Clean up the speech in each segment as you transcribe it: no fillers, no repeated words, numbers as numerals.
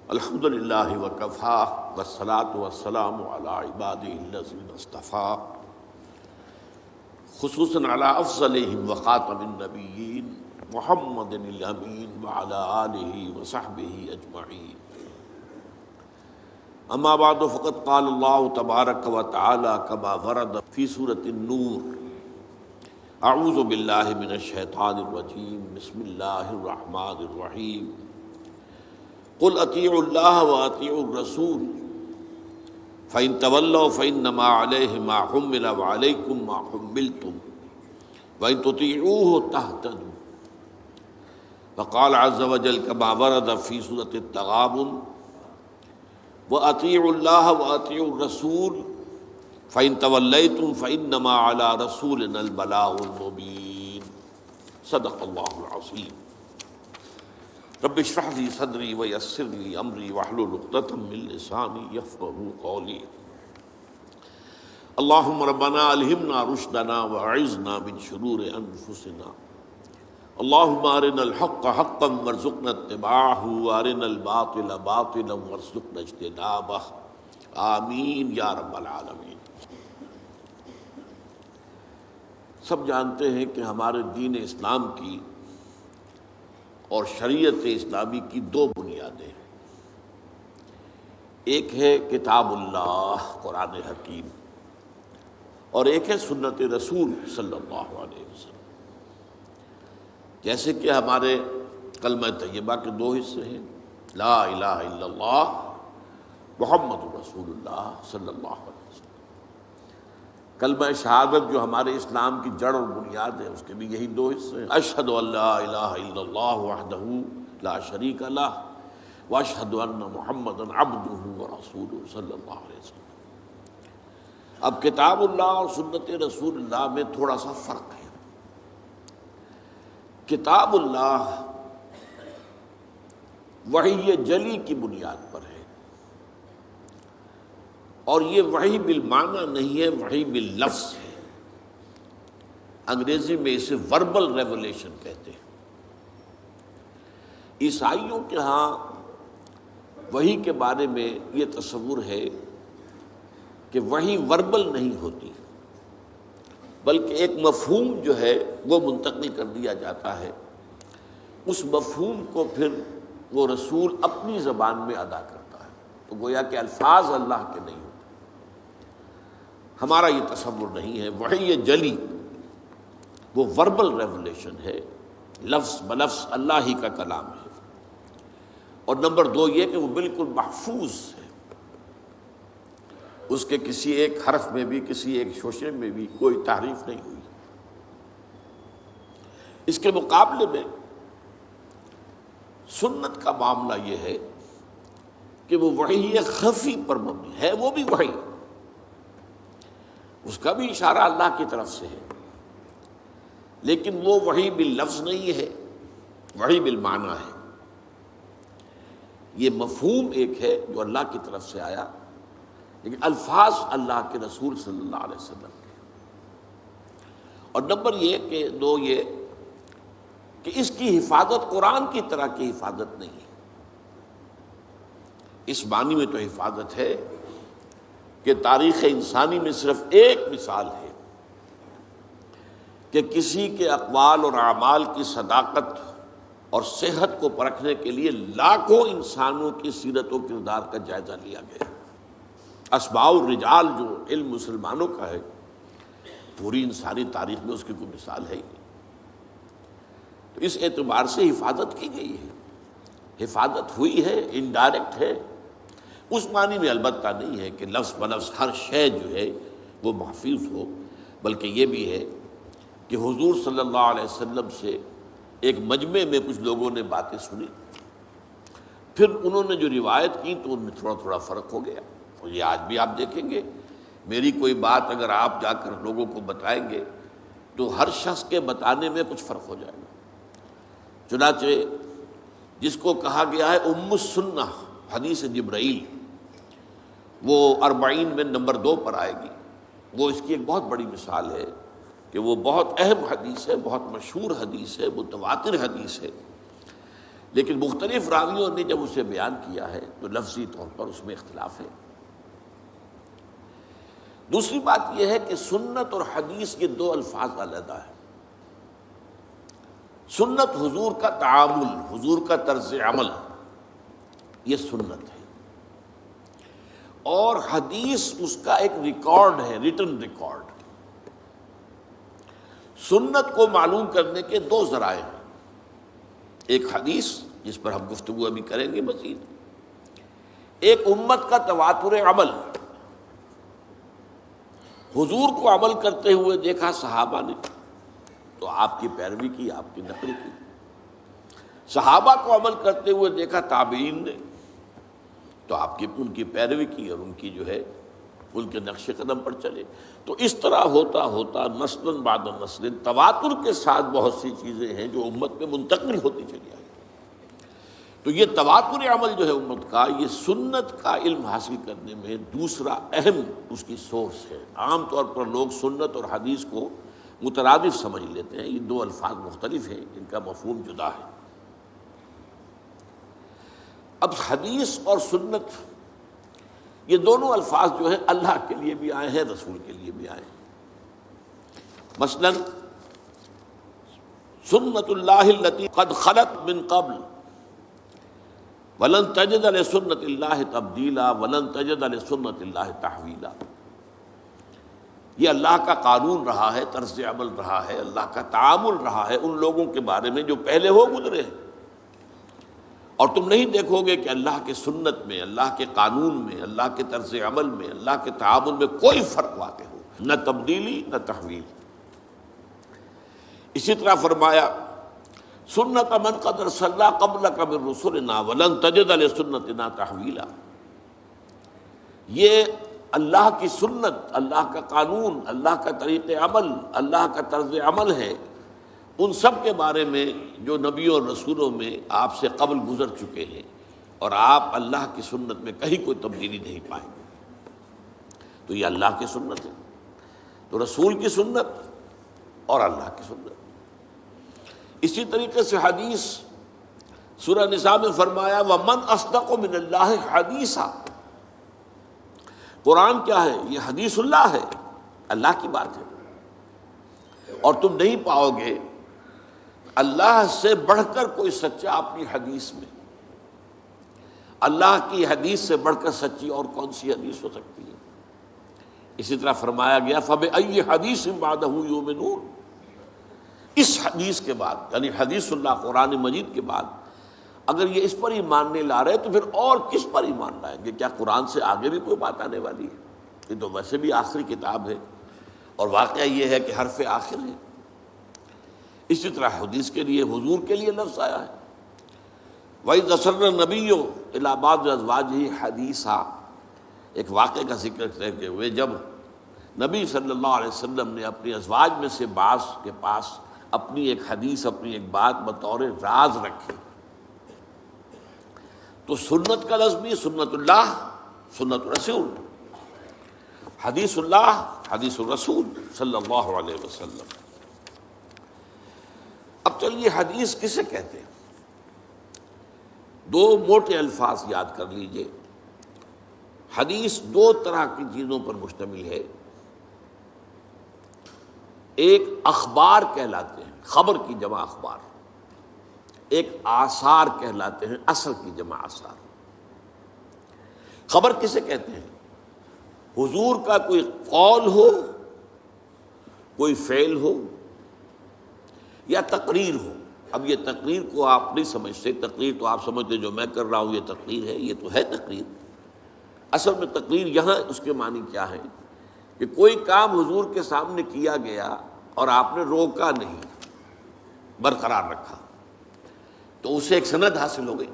الحمدللہ وکفا والصلاة والسلام علی عبادہ الذین اصطفیٰ خصوصاً علی افضلہم وخاتم النبیین محمد الامین وعلی آلہ وصحبہ اجمعین۔ اما بعد فقد قال اللہ تبارک وتعالی کما ورد فی سورۃ النور اعوذ باللہ من الشیطان الرجیم بسم اللہ الرحمن الرحیم قل اطیعوا اللہ واطیعوا الرسول فإن تولوا فإنما علیہ ما حمل وعلیکم ما حملتم وإن تطیعوہ تہتدوا۔ وقال عز وجل كما ورد في سورة التغابن وأطيعوا الله وأطيعوا الرسول فإن توليتم فإنما على رسولنا البلاغ المبين۔ صدق الله العظيم۔ رب اشرح لي صدري ويسر لي أمري واحلل عقدة من لساني يفقهوا قولي۔ اللهم ربنا ألهمنا رشدنا وأعذنا من شرور أنفسنا، اللهم أرنا الحق حقا وارزقنا اتباعه وأرنا الباطل باطلا وارزقنا اجتنابه، آمین یا رب العالمین۔ سب جانتے ہیں کہ ہمارے دین اسلام کی اور شریعت اسلامی کی دو بنیادیں ہیں، ایک ہے کتاب اللہ قرآن حکیم اور ایک ہے سنت رسول صلی اللہ علیہ وسلم۔ جیسے کہ ہمارے کلمہ طیبہ کے دو حصے ہیں، لا الہ الا اللہ محمد رسول اللہ صلی اللہ علیہ وسلم۔ کلمہ شہادت جو ہمارے اسلام کی جڑ اور بنیاد ہے، اس کے بھی یہی دو حصے ہیں، اشہد ان لا الہ الا اللہ وحدہ لا شریک لہ واشہد ان محمدا عبدہ ورسولہ صلی اللہ علیہ وسلم۔ اب کتاب اللہ اور سنت رسول اللہ میں تھوڑا سا فرق ہے۔ کتاب اللہ وحی جلی کی بنیاد پر ہے، اور یہ وحی بالمعنی نہیں ہے، وحی باللفظ ہے۔ انگریزی میں اسے وربل ریولیشن کہتے ہیں۔ عیسائیوں کے ہاں وحی کے بارے میں یہ تصور ہے کہ وحی وربل نہیں ہوتی، بلکہ ایک مفہوم جو ہے وہ منتقل کر دیا جاتا ہے، اس مفہوم کو پھر وہ رسول اپنی زبان میں ادا کرتا ہے، تو گویا کہ الفاظ اللہ کے نہیں ہوتے۔ ہمارا یہ تصور نہیں ہے۔ وحی جلی وہ وربل ریولیشن ہے، لفظ بلفظ اللہ ہی کا کلام ہے، اور نمبر دو یہ کہ وہ بالکل محفوظ ہے، اس کے کسی ایک حرف میں بھی کسی ایک شوشے میں بھی کوئی تحریف نہیں ہوئی۔ اس کے مقابلے میں سنت کا معاملہ یہ ہے کہ وہ وحی خفی پر مبنی ہے، وہ بھی وحی، اس کا بھی اشارہ اللہ کی طرف سے ہے، لیکن وہ وحی باللفظ نہیں ہے، وحی بالمعنی ہے۔ یہ مفہوم ایک ہے جو اللہ کی طرف سے آیا، لیکن الفاظ اللہ کے رسول صلی اللہ علیہ وسلم کے۔ اور نمبر یہ کہ اس کی حفاظت قرآن کی طرح کی حفاظت نہیں ہے۔ اس معنی میں تو حفاظت ہے کہ تاریخ انسانی میں صرف ایک مثال ہے کہ کسی کے اقوال اور اعمال کی صداقت اور صحت کو پرکھنے کے لیے لاکھوں انسانوں کی سیرت و کردار کا جائزہ لیا گیا۔ اسماء الرجال جو علم مسلمانوں کا ہے، پوری انسانی تاریخ میں اس کی کوئی مثال ہے ہی نہیں۔ تو اس اعتبار سے حفاظت کی گئی ہے، حفاظت ہوئی ہے، انڈائریکٹ ہے، اس معنی میں البتہ نہیں ہے کہ لفظ بلفظ ہر شے جو ہے وہ محفوظ ہو، بلکہ یہ بھی ہے کہ حضور صلی اللہ علیہ وسلم سے ایک مجمع میں کچھ لوگوں نے باتیں سنی، پھر انہوں نے جو روایت کی تو ان میں تھوڑا تھوڑا فرق ہو گیا۔ اور یہ آج بھی آپ دیکھیں گے، میری کوئی بات اگر آپ جا کر لوگوں کو بتائیں گے تو ہر شخص کے بتانے میں کچھ فرق ہو جائے گا۔ چنانچہ جس کو کہا گیا ہے ام السنہ حدیث جبرائیل، وہ 40 میں نمبر 2 پر آئے گی، وہ اس کی ایک بہت بڑی مثال ہے کہ وہ بہت اہم حدیث ہے، بہت مشہور حدیث ہے، متواتر حدیث ہے لیکن مختلف راویوں نے جب اسے بیان کیا ہے تو لفظی طور پر اس میں اختلاف ہے۔ دوسری بات یہ ہے کہ سنت اور حدیث یہ دو الفاظ علیحدہ ہیں۔ سنت حضور کا تعامل، حضور کا طرز عمل، یہ سنت ہے، اور حدیث اس کا ایک ریکارڈ ہے، ریٹن ریکارڈ۔ سنت کو معلوم کرنے کے دو ذرائع ہیں، ایک حدیث جس پر ہم گفتگو ابھی کریں گے مزید، ایک امت کا تواتر عمل۔ حضور کو عمل کرتے ہوئے دیکھا صحابہ نے تو آپ کی پیروی کی، آپ کی نقل کی۔ صحابہ کو عمل کرتے ہوئے دیکھا تابعین نے تو آپ کی ان کی پیروی کی اور ان کی جو ہے ان کے نقش قدم پر چلے۔ تو اس طرح ہوتا ہوتا نسل بعد نسل تواتر کے ساتھ بہت سی چیزیں ہیں جو امت میں منتقل ہوتی چلی آئی۔ تو یہ تواتر عمل جو ہے امت کا، یہ سنت کا علم حاصل کرنے میں دوسرا اہم اس کی سورس ہے۔ عام طور پر لوگ سنت اور حدیث کو مترادف سمجھ لیتے ہیں، یہ دو الفاظ مختلف ہیں، ان کا مفہوم جدا ہے۔ اب حدیث اور سنت یہ دونوں الفاظ جو ہیں اللہ کے لیے بھی آئے ہیں، رسول کے لیے بھی آئے ہیں۔ مثلا سنت اللہ التی قد خلت من قبل ولن تجد لسنت اللہ تبدیلا ولن تجد لسنت اللہ تحویلا۔ یہ اللہ کا قانون رہا ہے، طرز عمل رہا ہے، اللہ کا تعامل رہا ہے ان لوگوں کے بارے میں جو پہلے ہو گزرے ہیں، اور تم نہیں دیکھو گے کہ اللہ کے سنت میں، اللہ کے قانون میں، اللہ کے طرز عمل میں، اللہ کے تعامل میں کوئی فرق واقع ہو، نہ تبدیلی نہ تحویل۔ اسی طرح فرمایا سنت من قد ارسلنا قبلک من رسلنا ولن تجد لسنتنا تحویلا۔ یہ اللہ کی سنت، اللہ کا قانون، اللہ کا طریق عمل، اللہ کا طرز عمل ہے ان سب کے بارے میں جو نبیوں اور رسولوں میں آپ سے قبل گزر چکے ہیں، اور آپ اللہ کی سنت میں کہیں کوئی تبدیلی نہیں پائیں گے۔ تو یہ اللہ کی سنت ہے، تو رسول کی سنت اور اللہ کی سنت۔ اسی طریقے سے حدیث سورہ نساء میں فرمایا وَمَنْ أَصْدَقُ مِنَ اللَّهِ حَدِيثًا۔ قرآن کیا ہے؟ یہ حدیث اللہ ہے، اللہ کی بات ہے، اور تم نہیں پاؤ گے اللہ سے بڑھ کر کوئی سچا اپنی حدیث میں۔ اللہ کی حدیث سے بڑھ کر سچی اور کون سی حدیث ہو سکتی ہے؟ اسی طرح فرمایا گیا فَبِأَيِّ حَدِيثٍ بَعْدَهُ يُؤْمِنُونَ۔ اس حدیث کے بعد، یعنی حدیث اللہ قرآن مجید کے بعد، اگر یہ اس پر ایمان نہیں لا رہے تو پھر اور کس پر ایمان لائیں گے؟ کیا قرآن سے آگے بھی کوئی بات آنے والی ہے؟ یہ تو ویسے بھی آخری کتاب ہے، اور واقعہ یہ ہے کہ حرف آخر ہے۔ اسی طرح حدیث کے لیے، حضور کے لیے لفظ آیا ہے وَإِذْ أَسَرَّ النَّبِيُّ إِلَىٰ بَعْضِ أَزْوَاجِهِ حَدِيثًا۔ ایک واقعے کا ذکر کرتے ہوئے جب نبی صلی اللہ علیہ وسلم نے اپنی ازواج میں سے بعض کے پاس اپنی ایک حدیث، اپنی ایک بات بطور راز رکھی، تو سنت کا لفظ بھی سنت اللہ، سنت رسول، حدیث اللہ، حدیث الرسول صلی اللہ علیہ وسلم۔ اب چلیے حدیث کسے کہتے ہیں؟ دو موٹے الفاظ یاد کر لیجئے۔ حدیث دو طرح کی چیزوں پر مشتمل ہے، ایک اخبار کہلاتے ہیں، خبر کی جمع اخبار، ایک آثار کہلاتے ہیں، اثر کی جمع آثار۔ خبر کسے کہتے ہیں؟ حضور کا کوئی قول ہو، کوئی فعل ہو، یا تقریر ہو۔ اب یہ تقریر کو آپ نہیں سمجھتے، تقریر تو آپ سمجھتے جو میں کر رہا ہوں یہ تقریر ہے، یہ تو ہے تقریر۔ اصل میں تقریر یہاں اس کے معنی کیا ہے کہ کوئی کام حضور کے سامنے کیا گیا اور آپ نے روکا نہیں، برقرار رکھا، تو اسے ایک سند حاصل ہو گئی۔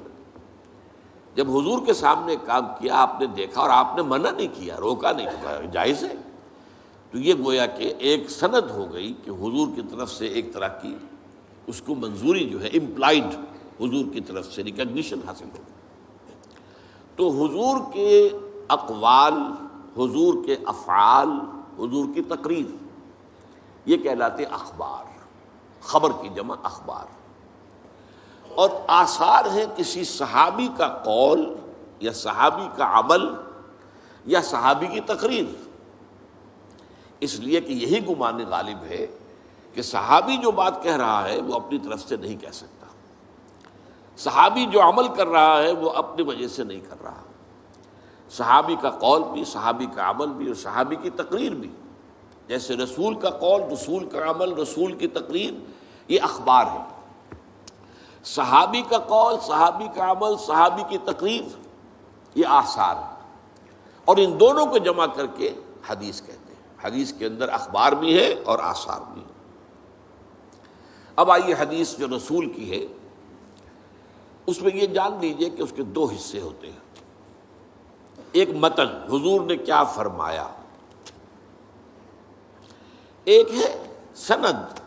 جب حضور کے سامنے کام کیا، آپ نے دیکھا اور آپ نے منع نہیں کیا، روکا نہیں، جائز ہے، تو یہ گویا کہ ایک سند ہو گئی کہ حضور کی طرف سے ایک طرح کی اس کو منظوری جو ہے امپلائڈ، حضور کی طرف سے ریکگنیشن حاصل ہو گئی۔ تو حضور کے اقوال، حضور کے افعال، حضور کی تقریر، یہ کہلاتے اخبار، خبر کی جمع اخبار۔ اور آثار ہیں کسی صحابی کا قول یا صحابی کا عمل یا صحابی کی تقریر، اس لیے کہ یہی گمان غالب ہے کہ صحابی جو بات کہہ رہا ہے وہ اپنی طرف سے نہیں کہہ سکتا، صحابی جو عمل کر رہا ہے وہ اپنی وجہ سے نہیں کر رہا، صحابی کا قول بھی، صحابی کا عمل بھی اور صحابی کی تقریر بھی، جیسے رسول کا قول، رسول کا عمل، رسول کی تقریر، یہ اخبار ہے، صحابی کا قول، صحابی کا عمل، صحابی کی تقریر، یہ آثار ہے، اور ان دونوں کو جمع کر کے حدیث کہتے ہیں۔ حدیث کے اندر اخبار بھی ہے اور آثار بھی ہے۔ اب آئیے حدیث جو رسول کی ہے اس میں یہ جان لیجئے کہ اس کے دو حصے ہوتے ہیں، ایک متن، حضور نے کیا فرمایا، ایک ہے سند،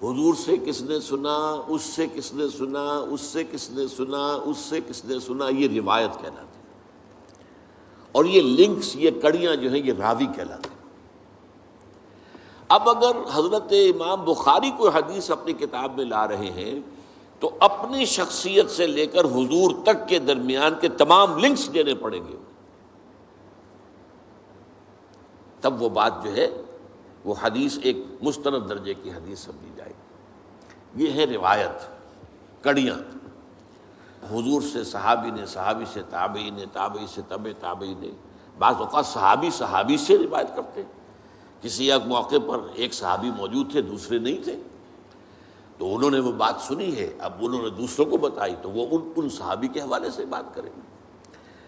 حضور سے کس نے سنا، اس سے کس نے سنا، اس سے کس نے سنا، اس سے کس نے سنا، یہ روایت کہلاتی ہے، اور یہ لنکس، یہ کڑیاں جو ہیں یہ راوی کہلاتے ہیں۔ اب اگر حضرت امام بخاری کوئی حدیث اپنی کتاب میں لا رہے ہیں تو اپنی شخصیت سے لے کر حضور تک کے درمیان کے تمام لنکس دینے پڑیں گے، تب وہ بات جو ہے وہ حدیث ایک مستند درجے کی حدیث سمجھی جائے گی۔ یہ ہے روایت، کڑیاں، حضور سے صحابی نے، صحابی سے تابعی نے، تابعی سے تبع تابعی نے، بعض اوقات صحابی صحابی سے روایت کرتے ہیں، کسی ایک موقع پر ایک صحابی موجود تھے، دوسرے نہیں تھے، تو انہوں نے وہ بات سنی ہے، اب انہوں نے دوسروں کو بتائی تو وہ ان صحابی کے حوالے سے بات کریں گے۔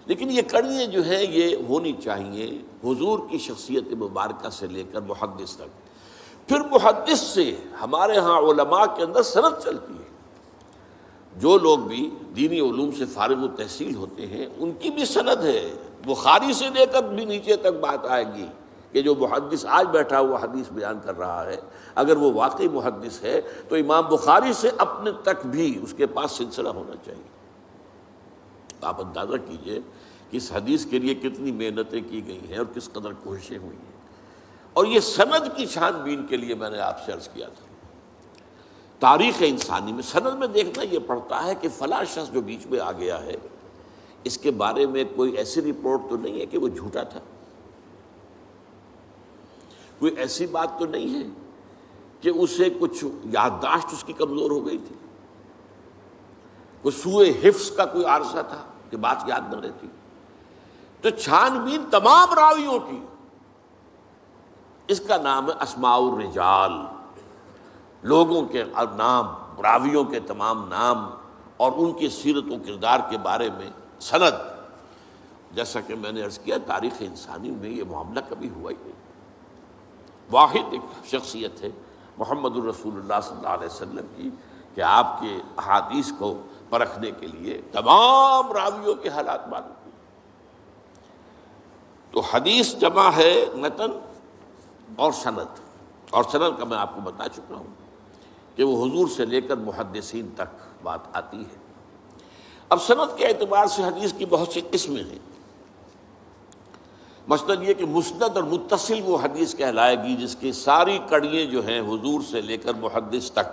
لیکن یہ کڑیاں جو ہیں یہ ہونی چاہیے حضور کی شخصیت مبارکہ سے لے کر محدث تک، پھر محدث سے ہمارے ہاں علماء کے اندر سند چلتی ہے، جو لوگ بھی دینی علوم سے فارغ التحصیل ہوتے ہیں ان کی بھی سند ہے، بخاری سے لے کر بھی نیچے تک بات آئے گی کہ جو محدث آج بیٹھا ہوا حدیث بیان کر رہا ہے اگر وہ واقعی محدث ہے تو امام بخاری سے اپنے تک بھی اس کے پاس سلسلہ ہونا چاہیے۔ آپ اندازہ کیجئے کہ اس حدیث کے لیے کتنی محنتیں کی گئی ہیں اور کس قدر کوششیں ہوئی ہیں، اور یہ سند کی چھان بین کے لیے میں نے آپ سے عرض کیا تھا، تاریخ انسانی میں سند میں دیکھنا یہ پڑتا ہے کہ فلاں شخص جو بیچ میں آ گیا ہے اس کے بارے میں کوئی ایسی رپورٹ تو نہیں ہے کہ وہ جھوٹا تھا، کوئی ایسی بات تو نہیں ہے کہ اسے کچھ یادداشت اس کی کمزور ہو گئی تھی، کوئی سوء حفظ کا کوئی عارضہ تھا کہ بات یاد نہ رہتی، تو چھان بین تمام راویوں کی، اس کا نام ہے اسماء الرجال، لوگوں کے نام، راویوں کے تمام نام اور ان کی سیرت و کردار کے بارے میں سند۔ جیسا کہ میں نے عرض کیا تاریخ انسانی میں یہ معاملہ کبھی ہوا ہی نہیں، واحد ایک شخصیت ہے محمد الرسول اللہ صلی اللہ علیہ وسلم کی کہ آپ کے احادیث کو پرکھنے کے لیے تمام راویوں کے حالات معلوم۔ تو حدیث جمع ہے متن اور سند، اور سند کا میں آپ کو بتا چکا ہوں کہ وہ حضور سے لے کر محدثین تک بات آتی ہے۔ اب سند کے اعتبار سے حدیث کی بہت سی قسمیں ہیں، مثلاً یہ کہ مسند اور متصل وہ حدیث کہلائے گی جس کی ساری کڑیاں جو ہیں حضور سے لے کر محدث تک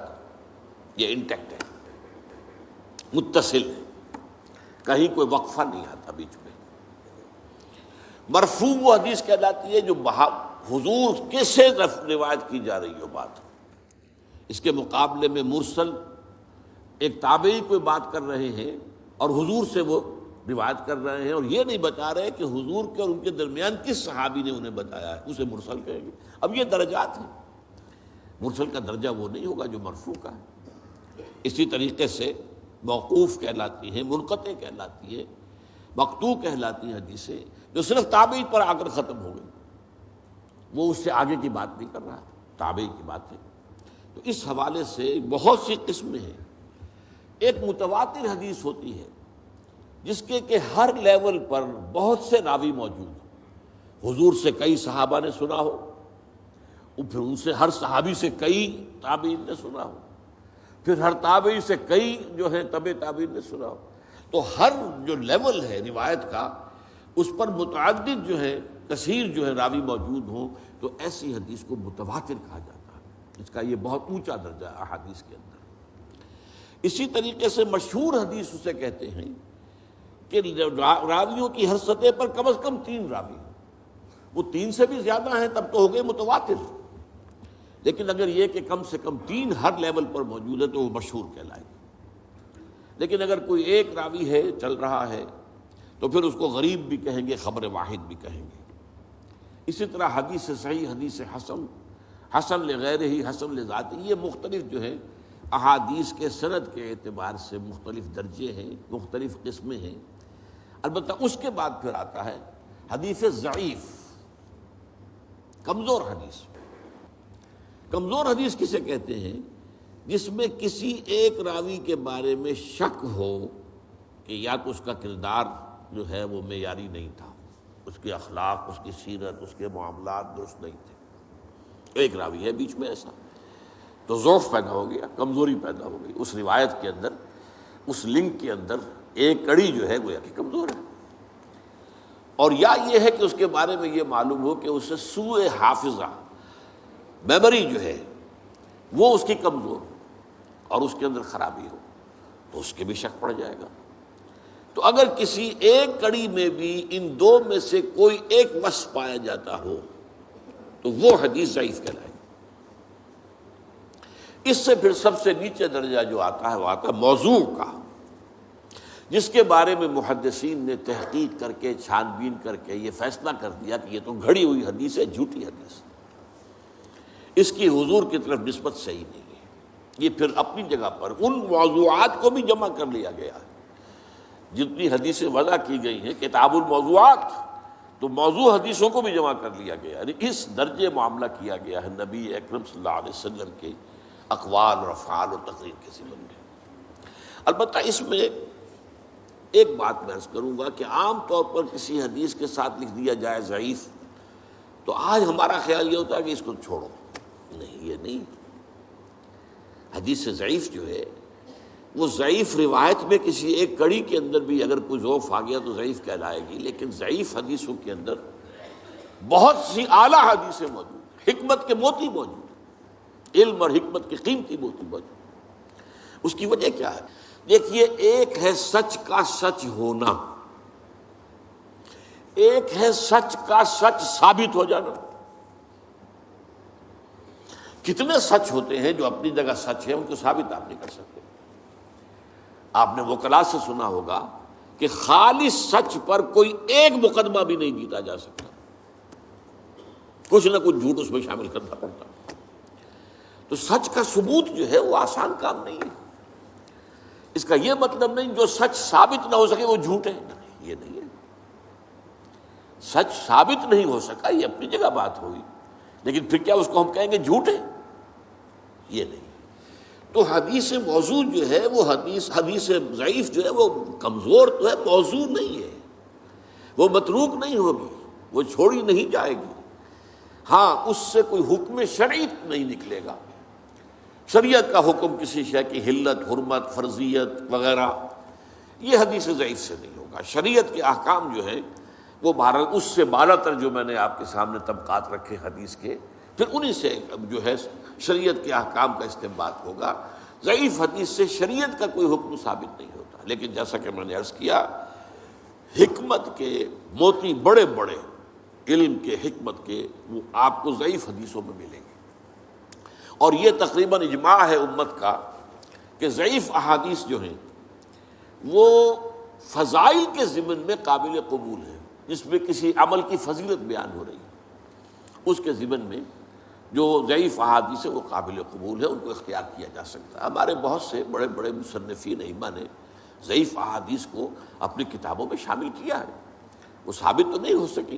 یہ انٹیکٹ ہے، متصل ہے، کہیں کوئی وقفہ نہیں آتا بیچ میں۔ مرفوع وہ حدیث کہلاتی ہے جو حضور کے سے روایت کی جا رہی ہو بات، اس کے مقابلے میں مرسل ایک تابعی کوئی بات کر رہے ہیں اور حضور سے وہ روایت کر رہے ہیں اور یہ نہیں بتا رہے کہ حضور کے اور ان کے درمیان کس صحابی نے انہیں بتایا ہے، اسے مرسل کہیں گے۔ اب یہ درجات ہیں، مرسل کا درجہ وہ نہیں ہوگا جو مرفوع کا ہے۔ اسی طریقے سے موقوف کہلاتی ہیں، منقطع کہلاتی ہے، مقطوع کہلاتی ہیں حدیثیں جو صرف تابعی پر آ کر ختم ہو گئی، وہ اس سے آگے کی بات نہیں کر رہا، تابعی کی بات ہے۔ تو اس حوالے سے بہت سی قسمیں ہیں۔ ایک متواتر حدیث ہوتی ہے جس کے کہ ہر لیول پر بہت سے راوی موجود، حضور سے کئی صحابہ نے سنا ہو، پھر ان سے ہر صحابی سے کئی تابعین نے سنا ہو، پھر ہر تابعی سے کئی جو ہے تبع تابعین نے سنا ہو، تو ہر جو لیول ہے روایت کا اس پر متعدد جو ہے کثیر جو ہے راوی موجود ہوں، تو ایسی حدیث کو متواتر کہا جاتا ہے، اس کا یہ بہت اونچا درجہ ہے احادیث کے اندر۔ اسی طریقے سے مشہور حدیث اسے کہتے ہیں کہ راویوں کی ہر سطح پر کم از کم 3 راوی، وہ 3 سے بھی زیادہ ہیں تب تو ہو گئے متواتر، لیکن اگر یہ کہ کم سے کم 3 ہر لیول پر موجود ہے تو وہ مشہور کہلائے گا۔ لیکن اگر کوئی ایک راوی ہے چل رہا ہے تو پھر اس کو غریب بھی کہیں گے، خبر واحد بھی کہیں گے۔ اسی طرح حدیث صحیح، حدیث حسن، حسن لغیرہ ہی، حسن لذاتہ، یہ مختلف جو ہے احادیث کے سند کے اعتبار سے مختلف درجے ہیں، مختلف قسمیں ہیں۔ البتہ اس کے بعد پھر آتا ہے حدیث ضعیف، کمزور حدیث۔ کمزور حدیث کسے کہتے ہیں؟ جس میں کسی ایک راوی کے بارے میں شک ہو کہ یا تو اس کا کردار جو ہے وہ معیاری نہیں تھا، اس کے اخلاق، اس کی سیرت، اس کے معاملات درست نہیں تھے، ایک راوی ہے بیچ میں ایسا، تو ضعف پیدا ہو گیا، کمزوری پیدا ہو گئی اس روایت کے اندر، اس لنک کے اندر ایک کڑی جو ہے گویا کہ کمزور ہے۔ اور یا یہ ہے کہ اس کے بارے میں یہ معلوم ہو کہ اسے سوء حافظہ، میموری جو ہے وہ اس کی کمزور ہو اور اس کے اندر خرابی ہو، تو اس کے بھی شک پڑ جائے گا۔ تو اگر کسی ایک کڑی میں بھی ان 2 میں سے کوئی ایک وصف پایا جاتا ہو تو وہ حدیث ضعیف کہلائے گی۔ اس سے پھر سب سے نیچے درجہ جو آتا ہے وہ آتا ہے موضوع کا، جس کے بارے میں محدثین نے تحقیق کر کے، چھان بین کر کے یہ فیصلہ کر دیا کہ یہ تو گھڑی ہوئی حدیث ہے، جھوٹی حدیث، اس کی حضور کی طرف نسبت صحیح نہیں ہے۔ یہ پھر اپنی جگہ پر ان موضوعات کو بھی جمع کر لیا گیا ہے، جتنی حدیثیں وضع کی گئی ہیں کتاب الموضوعات، تو موضوع حدیثوں کو بھی جمع کر لیا گیا، یعنی اس درجے معاملہ کیا گیا ہے نبی اکرم صلی اللہ علیہ وسلم کے اقوال اور افعال اور تقریر کے ضمن میں۔ البتہ اس میں ایک بات میں عرض کروں گا کہ عام طور پر کسی حدیث کے ساتھ لکھ دیا جائے ضعیف، تو آج ہمارا خیال یہ ہوتا ہے کہ اس کو چھوڑو، نہیں، یہ نہیں۔ حدیث ضعیف جو ہے وہ ضعیف روایت میں کسی ایک کڑی کے اندر بھی اگر کوئی ضعف آ گیا تو ضعیف کہلائے گی، لیکن ضعیف حدیثوں کے اندر بہت سی اعلیٰ حدیثیں موجود ہیں، حکمت کے موتی موجود ہیں، علم اور حکمت کے قیمتی موتی موجود۔ اس کی وجہ کیا ہے؟ دیکھیے، ایک ہے سچ کا سچ ہونا، ایک ہے سچ کا سچ ثابت ہو جانا۔ کتنے سچ ہوتے ہیں جو اپنی جگہ سچ ہے، ان کو ثابت آپ نہیں کر سکتے۔ آپ نے وکلاء سے سنا ہوگا کہ خالص سچ پر کوئی ایک مقدمہ بھی نہیں جیتا جا سکتا، کچھ نہ کچھ جھوٹ اس میں شامل کرنا پڑتا۔ تو سچ کا ثبوت جو ہے وہ آسان کام نہیں ہے۔ اس کا یہ مطلب نہیں جو سچ ثابت نہ ہو سکے وہ جھوٹ ہے، یہ نہیں ہے۔ سچ ثابت نہیں ہو سکا، یہ اپنی جگہ بات ہوئی، لیکن پھر کیا اس کو ہم کہیں گے جھوٹ ہے؟ یہ نہیں۔ تو حدیث موضوع جو ہے وہ حدیث ضعیف جو ہے وہ کمزور تو ہے، موضوع نہیں ہے، وہ متروک نہیں ہوگی، وہ چھوڑی نہیں جائے گی۔ ہاں، اس سے کوئی حکم شرعی نہیں نکلے گا، شریعت کا حکم کسی شے کی حلت، حرمت، فرضیت وغیرہ، یہ حدیث ضعیف سے نہیں ہوگا۔ شریعت کے احکام جو ہیں وہ بہرحال اس سے بالا تر جو میں نے آپ کے سامنے طبقات رکھے حدیث کے، پھر انہی سے جو ہے شریعت کے احکام کا استنباط ہوگا۔ ضعیف حدیث سے شریعت کا کوئی حکم ثابت نہیں ہوتا، لیکن جیسا کہ میں نے عرض کیا، حکمت کے موتی بڑے بڑے، علم کے، حکمت کے، وہ آپ کو ضعیف حدیثوں میں ملیں گے۔ اور یہ تقریباً اجماع ہے امت کا کہ ضعیف احادیث جو ہیں وہ فضائل کے ضمن میں قابل قبول ہیں، جس میں کسی عمل کی فضیلت بیان ہو رہی ہے، اس کے ضمن میں جو ضعیف احادیث ہیں وہ قابل قبول ہے، ان کو اختیار کیا جا سکتا ہے۔ ہمارے بہت سے بڑے بڑے مصنفین ائمہ نے ضعیف احادیث کو اپنی کتابوں میں شامل کیا ہے۔ وہ ثابت تو نہیں ہو سکی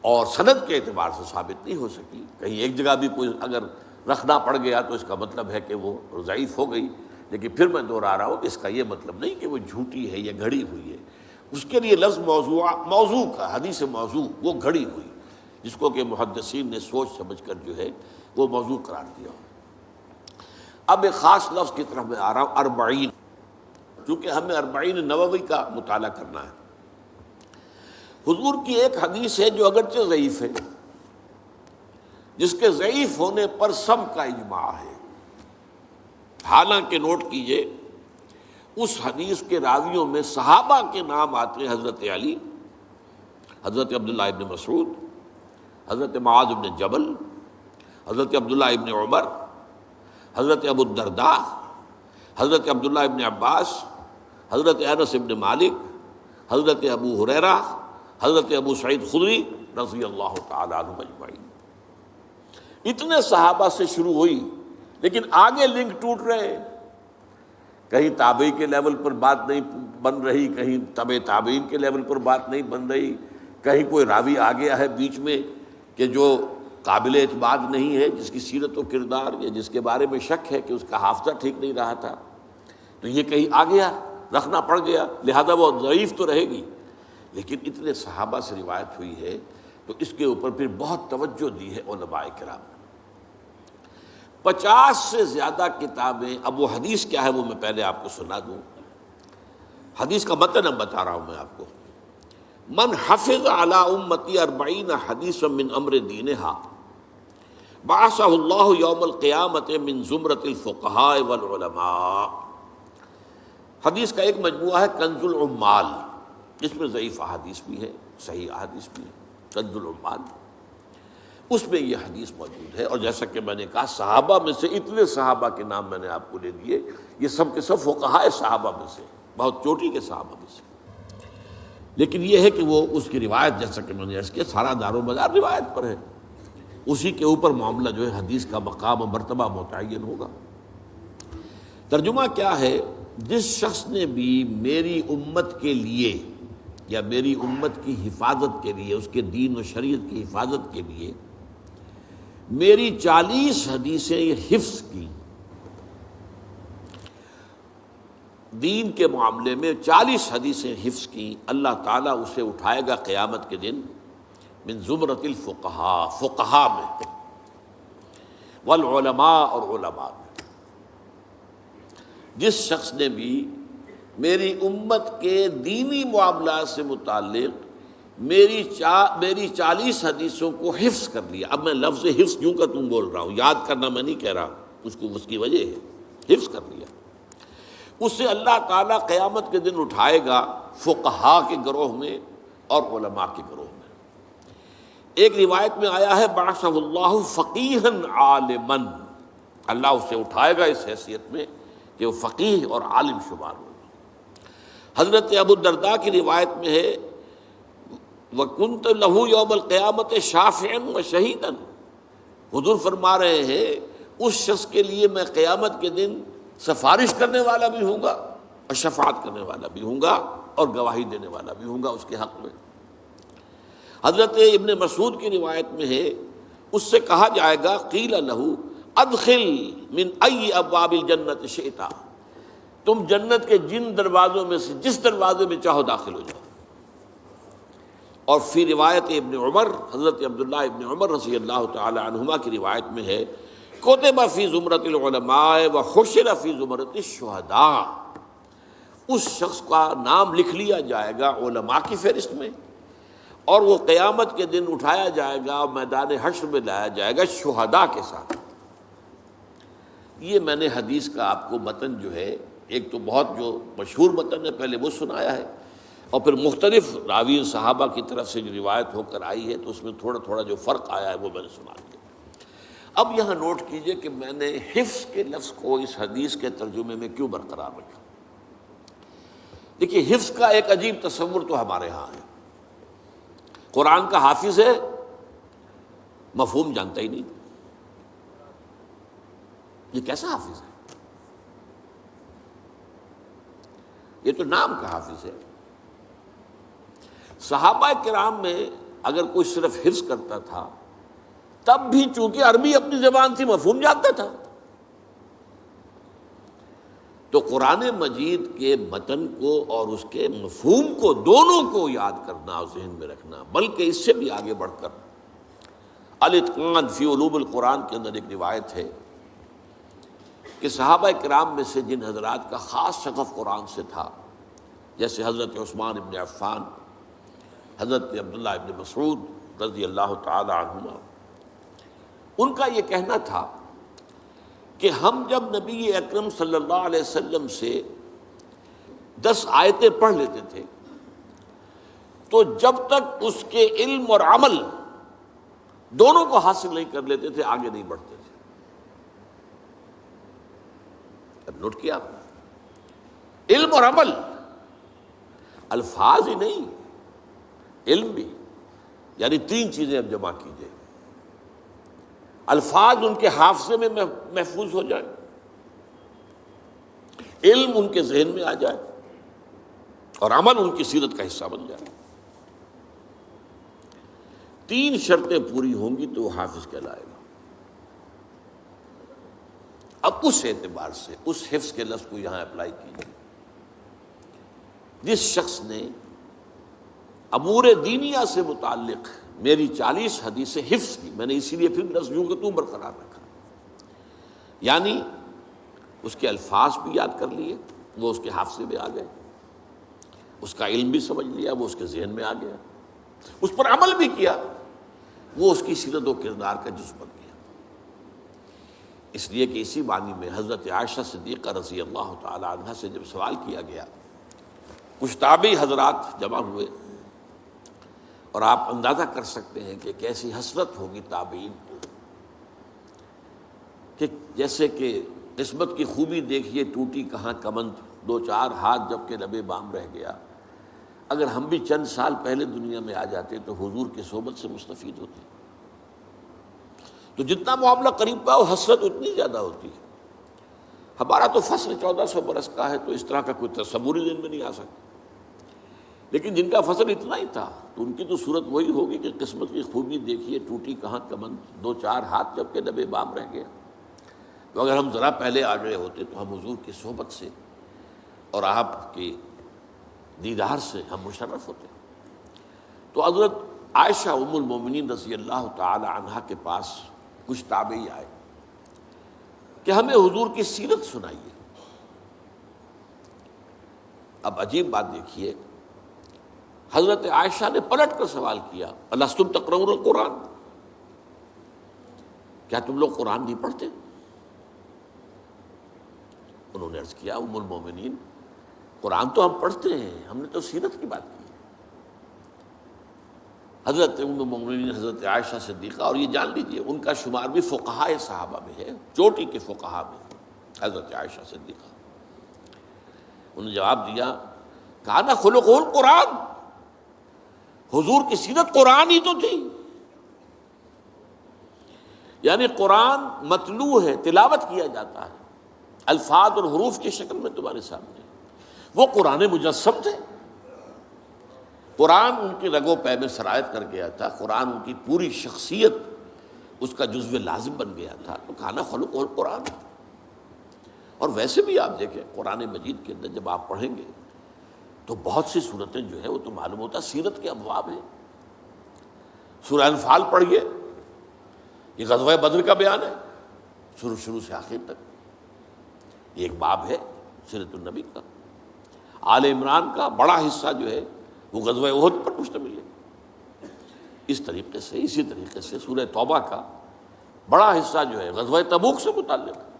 اور سند کے اعتبار سے ثابت نہیں ہو سکی، کہیں ایک جگہ بھی کوئی اگر رکھنا پڑ گیا تو اس کا مطلب ہے کہ وہ ضعیف ہو گئی، لیکن پھر میں دوہرا رہا ہوں کہ اس کا یہ مطلب نہیں کہ وہ جھوٹی ہے یا گھڑی ہوئی ہے۔ اس کے لیے لفظ موضوع کا، حدیث موضوع، وہ گھڑی ہوئی، جس کو کہ محدثین نے سوچ سمجھ کر جو ہے وہ موضوع قرار دیا۔ اب ایک خاص لفظ کی طرف میں آ رہا ہوں، اربعین، چونکہ ہمیں اربعین نووی کا مطالعہ کرنا ہے۔ حضور کی ایک حدیث ہے جو اگرچہ ضعیف ہے، جس کے ضعیف ہونے پر سب کا اجماع ہے۔ حالانکہ نوٹ کیجئے اس حدیث کے راویوں میں صحابہ کے نام آتے ہیں: حضرت علی، حضرت عبداللہ ابن مسعود، حضرت معاذ بن جبل، حضرت عبداللہ ابن عمر، حضرت ابو الدرداء، حضرت عبداللہ ابن عباس، حضرت انس ابن مالک، حضرت ابو ہریرہ، حضرت ابو سعید خدری رضی اللہ تعالی عنہم اجمعین۔ اتنے صحابہ سے شروع ہوئی، لیکن آگے لنک ٹوٹ رہے ہیں۔ کہیں تابعی کے لیول پر بات نہیں بن رہی، کہیں تبع تابعین کے لیول پر بات نہیں بن رہی، کہیں کوئی راوی آ گیا ہے بیچ میں کہ جو قابل اعتماد نہیں ہے، جس کی سیرت و کردار یا جس کے بارے میں شک ہے کہ اس کا حافظہ ٹھیک نہیں رہا تھا، تو یہ کہیں آ گیا، رکھنا پڑ گیا، لہذا وہ ضعیف تو رہے گی۔ لیکن اتنے صحابہ سے روایت ہوئی ہے تو اس کے اوپر پھر بہت توجہ دی ہے علماء کرام نے۔ 50 سے زیادہ کتابیں۔ اب وہ حدیث کیا ہے وہ میں پہلے آپ کو سنا دوں۔ حدیث کا متن اب بتا رہا ہوں میں آپ کو۔ من حفظ علی امتی 40 حدیثا من امر دینہا بعثہ اللہ یوم القیامت من زمرۃ الفقہاء والعلماء۔ حدیث کا ایک مجموعہ ہے کنز العمال، اس میں ضعیف احادیث بھی ہے، صحیح احادیث بھی ہے۔ کنز العمال، اس میں یہ حدیث موجود ہے، اور جیسا کہ میں نے کہا صحابہ میں سے اتنے صحابہ کے نام میں نے آپ کو لے دیے، یہ سب کے سب فقہاء صحابہ میں سے، بہت چوٹی کے صحابہ میں سے۔ لیکن یہ ہے کہ وہ اس کی روایت، جیسا کہ میں نے عرض کیا، سارا دار و مدار روایت پر ہے، اسی کے اوپر معاملہ جو ہے حدیث کا مقام و مرتبہ متعین ہوگا۔ ترجمہ کیا ہے؟ جس شخص نے بھی میری امت کے لیے یا میری امت کی حفاظت کے لیے، اس کے دین و شریعت کی حفاظت کے لیے میری 40 حدیثیں یہ حفظ کی، دین کے معاملے میں 40 حدیثیں حفظ کی، اللہ تعالیٰ اسے اٹھائے گا قیامت کے دن من زمرۃ الفقہاء، فقہاء میں، والعلماء، اور علماء میں۔ جس شخص نے بھی میری امت کے دینی معاملات سے متعلق میری 40 حدیثوں کو حفظ کر لیا۔ اب میں لفظ حفظ کیوں کا تم بول رہا ہوں، یاد کرنا میں نہیں کہہ رہا، اس کی وجہ ہے، حفظ کر لیا، اس سے اللہ تعالیٰ قیامت کے دن اٹھائے گا فقہاء کے گروہ میں اور علماء کے گروہ میں۔ ایک روایت میں آیا ہے بعثہ اللہ فقیہا عالما، اللہ اسے اٹھائے گا اس حیثیت میں کہ وہ فقیہ اور عالم شمار ہو۔ حضرت ابو الدرداء کی روایت میں ہے وَكُنْتَ لَهُ يَوْمَ الْقِيَامَةِ شَافِعًا وَشَهِيدًا، حضور فرما رہے ہیں اس شخص کے لیے میں قیامت کے دن سفارش کرنے والا بھی ہوں گا اور شفاعت کرنے والا بھی ہوں گا اور گواہی دینے والا بھی ہوں گا اس کے حق میں۔ حضرت ابن مسعود کی روایت میں ہے اس سے کہا جائے گا قیل لہ ادخل من ای ابواب الجنت شئت، تم جنت کے جن دروازوں میں سے جس دروازے میں چاہو داخل ہو جاؤ۔ اور فی روایت ابن عمر، حضرت عبداللہ ابن عمر رضی اللہ تعالی عنہما کی روایت میں ہے کتب فی زمرۃ العلماء وحشر فی زمرۃ الشہداء، اس شخص کا نام لکھ لیا جائے گا علماء کی فہرست میں، اور وہ قیامت کے دن اٹھایا جائے گا، میدان حشر میں لایا جائے گا شہداء کے ساتھ۔ یہ میں نے حدیث کا آپ کو متن جو ہے، ایک تو بہت جو مشہور متن ہے پہلے وہ سنایا ہے، اور پھر مختلف راوی صحابہ کی طرف سے جو روایت ہو کر آئی ہے تو اس میں تھوڑا تھوڑا جو فرق آیا ہے وہ میں نے سنا دیا۔ اب یہاں نوٹ کیجئے کہ میں نے حفظ کے لفظ کو اس حدیث کے ترجمے میں کیوں برقرار رکھا۔ دیکھیے حفظ کا ایک عجیب تصور تو ہمارے ہاں ہے، قرآن کا حافظ ہے، مفہوم جانتا ہی نہیں، یہ کیسا حافظ ہے؟ یہ تو نام کا حافظ ہے۔ صحابہ کرام میں اگر کوئی صرف حفظ کرتا تھا تب بھی چونکہ عربی اپنی زبان تھی مفہوم جانتا تھا، تو قرآن مجید کے متن کو اور اس کے مفہوم کو دونوں کو یاد کرنا اور ذہن میں رکھنا، بلکہ اس سے بھی آگے بڑھ کر الاتقان فی علوم القرآن کے اندر ایک روایت ہے کہ صحابہ کرام میں سے جن حضرات کا خاص شغف قرآن سے تھا، جیسے حضرت عثمان ابن عفان، حضرت عبداللہ ابن مسعود رضی اللہ تعالی عنہما، ان کا یہ کہنا تھا کہ ہم جب نبی اکرم صلی اللہ علیہ وسلم سے 10 آیتیں پڑھ لیتے تھے تو جب تک اس کے علم اور عمل دونوں کو حاصل نہیں کر لیتے تھے آگے نہیں بڑھتے تھے. اب نوٹ کیا آپ نے؟ علم اور عمل، الفاظ ہی نہیں، علم بھی، یعنی 3 چیزیں اب جمع کیجئے. الفاظ ان کے حافظے میں محفوظ ہو جائے، علم ان کے ذہن میں آ جائے، اور عمل ان کی سیرت کا حصہ بن جائے. 3 شرطیں پوری ہوں گی تو وہ حافظ کہلائے گا. اب اس اعتبار سے اس حفظ کے لفظ کو یہاں اپلائی کیجیے. جس شخص نے امور دینیہ سے متعلق میری 40 حدیثیں حفظ کی، میں نے اسی لیے پھر لفظ یوں کہ تو برقرار رکھا، یعنی اس کے الفاظ بھی یاد کر لیے، وہ اس کے حافظے میں آ گئے، اس کا علم بھی سمجھ لیا، وہ اس کے ذہن میں آ گیا، اس پر عمل بھی کیا، وہ اس کی سیرت و کردار کا جز بن گیا. اس لیے کہ اسی معنی میں حضرت عائشہ صدیقہ رضی اللہ تعالی عنہا سے جب سوال کیا گیا، کچھ تابعی حضرات جمع ہوئے، اور آپ اندازہ کر سکتے ہیں کہ کیسی حسرت ہوگی تابعین کو، کہ جیسے کہ قسمت کی خوبی دیکھیے ٹوٹی کہاں کمند، 2-4 ہاتھ جب کہ لبے بام رہ گیا. اگر ہم بھی چند سال پہلے دنیا میں آ جاتے تو حضور کی صحبت سے مستفید ہوتے. تو جتنا معاملہ قریب کا ہو حسرت اتنی زیادہ ہوتی ہے. ہمارا تو فصل 1400 برس کا ہے تو اس طرح کا کوئی تصور ہی دن میں نہیں آ سکتا، لیکن جن کا فصل اتنا ہی تھا تو ان کی تو صورت وہی ہوگی کہ قسمت کی خوبی دیکھیے ٹوٹی کہاں کمند، 2-4 ہاتھ جب کہ لبے بام رہ گیا. تو اگر ہم ذرا پہلے آ گئے ہوتے تو ہم حضور کی صحبت سے اور آپ کی دیدار سے ہم مشرف ہوتے. تو حضرت عائشہ ام المومنین رضی اللہ تعالی عنہا کے پاس کچھ تابعی آئے کہ ہمیں حضور کی سیرت سنائیے. اب عجیب بات دیکھیے، حضرت عائشہ نے پلٹ کر سوال کیا، الستم تقرؤون القرآن، کیا تم لوگ قرآن نہیں پڑھتے؟ انہوں نے عرض کیا، ام المومنین قرآن تو ہم پڑھتے ہیں، ہم نے تو سیرت کی بات کی. حضرت ام المومنین حضرت عائشہ صدیقہ، اور یہ جان لیجیے ان کا شمار بھی فقہائے صحابہ میں ہے، چوٹی کے فقہا میں حضرت عائشہ صدیقہ. انہوں نے جواب دیا، کان خلقہ القرآن، حضور کی سیرت قرآن ہی تو تھی. یعنی قرآن متلو ہے، تلاوت کیا جاتا ہے، الفاظ اور حروف کی شکل میں تمہارے سامنے. وہ قرآن مجسم تھے، قرآن ان کی رگ و پے میں سرایت کر گیا تھا، قرآن ان کی پوری شخصیت اس کا جزو لازم بن گیا تھا. تو کھانا خلق اور قرآن. اور ویسے بھی آپ دیکھیں قرآن مجید کے اندر جب آپ پڑھیں گے تو بہت سی صورتیں جو ہے وہ تو معلوم ہوتا سیرت کے ابواب ہیں. سورہ انفال پڑھیے، یہ غزوہ بدر کا بیان ہے شروع سے آخر تک. یہ ایک باب ہے سیرت النبی کا. آل عمران کا بڑا حصہ جو ہے وہ غزوہ احد پر مشتمل ہے. اس طریقے سے اسی طریقے سے سورہ توبہ کا بڑا حصہ جو ہے غزوہ تبوک سے متعلق ہے.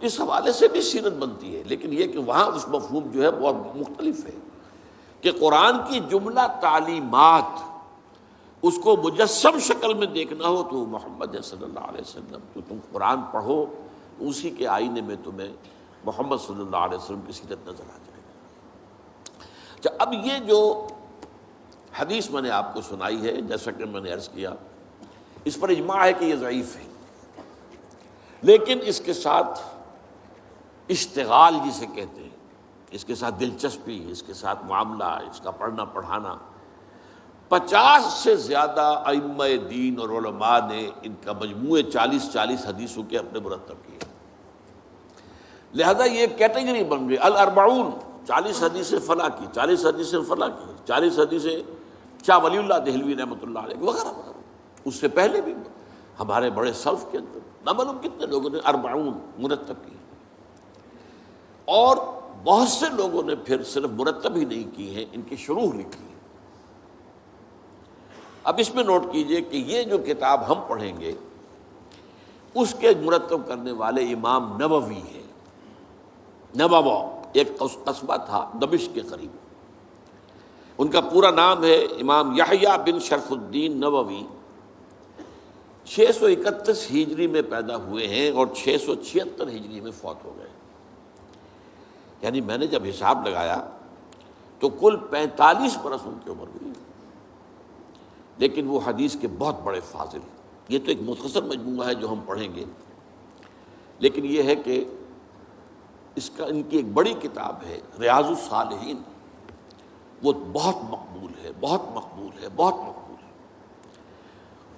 اس حوالے سے بھی سیرت بنتی ہے، لیکن یہ کہ وہاں اس مفہوم جو ہے بہت مختلف ہے کہ قرآن کی جملہ تعلیمات اس کو مجسم شکل میں دیکھنا ہو تو محمد صلی اللہ علیہ وسلم، تو تم قرآن پڑھو، اسی کے آئینے میں تمہیں محمد صلی اللہ علیہ وسلم کی سیرت نظر آ جائے گی. اچھا، اب یہ جو حدیث میں نے آپ کو سنائی ہے، جیسا کہ میں نے عرض کیا، اس پر اجماع ہے کہ یہ ضعیف ہے، لیکن اس کے ساتھ اشتغال جسے کہتے ہیں، اس کے ساتھ دلچسپی، اس کے ساتھ معاملہ، اس کا پڑھنا پڑھانا، 50 سے زیادہ ائمہ دین اور علماء نے ان کا مجموعے 40 حدیثوں کے اپنے مرتب کیے. لہذا یہ کیٹیگری بن گئی الاربعون، 40 حدیثیں فلاں کی، 40 حدیثیں فلاں کی، 40 حدیثیں شاہ ولی اللہ دہلوی رحمۃ اللہ علیہ وغیرہ وغیرہ. اس سے پہلے بھی ہمارے بڑے سلف کے اندر نہ معلوم کتنے لوگوں نے 40 مرتب کی، اور بہت سے لوگوں نے پھر صرف مرتب ہی نہیں کی ہیں، ان کی شروح لکھی ہے. اب اس میں نوٹ کیجئے کہ یہ جو کتاب ہم پڑھیں گے اس کے مرتب کرنے والے امام نووی ہیں. نووی ایک قصبہ تھا دمشق کے قریب. ان کا پورا نام ہے امام یحییٰ بن شرف الدین نووی. 631 ہجری میں پیدا ہوئے ہیں اور 676 ہجری میں فوت ہو گئے. یعنی میں نے جب حساب لگایا تو کل 45 برس ان کی عمر ہوئی. لیکن وہ حدیث کے بہت بڑے فاضل. یہ تو ایک مختصر مجموعہ ہے جو ہم پڑھیں گے، لیکن یہ ہے کہ ان کی ایک بڑی کتاب ہے ریاض الصالحین، وہ بہت مقبول ہے، بہت مقبول ہے، بہت مقبول ہے.